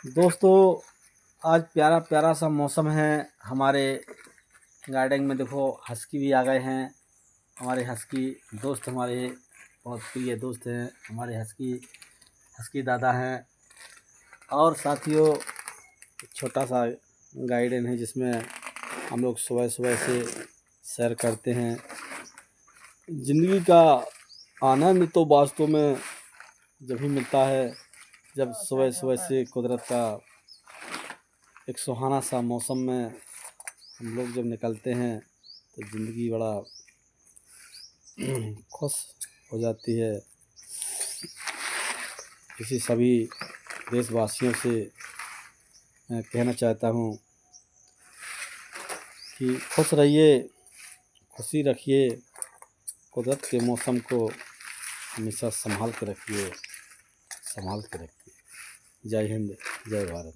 दोस्तों, आज प्यारा प्यारा सा मौसम है। हमारे गार्डन में देखो हस्की भी आ गए हैं। हमारे हस्की दोस्त, हमारे बहुत प्रिय दोस्त हैं हमारे हस्की हस्की दादा हैं। और साथियों, छोटा सा गार्डन है जिसमें हम लोग सुबह सुबह से सैर करते हैं। ज़िंदगी का आनंद तो वास्तव में जब ही मिलता है जब सुबह सुबह से कुदरत का एक सुहाना सा मौसम में हम लोग जब निकलते हैं तो ज़िंदगी बड़ा खुश हो जाती है। इसी सभी देशवासियों से मैं कहना चाहता हूँ कि खुश रहिए, खुशी रखिए, कुदरत के मौसम को हमेशा संभाल के रखिए। जय हिंद, जय भारत।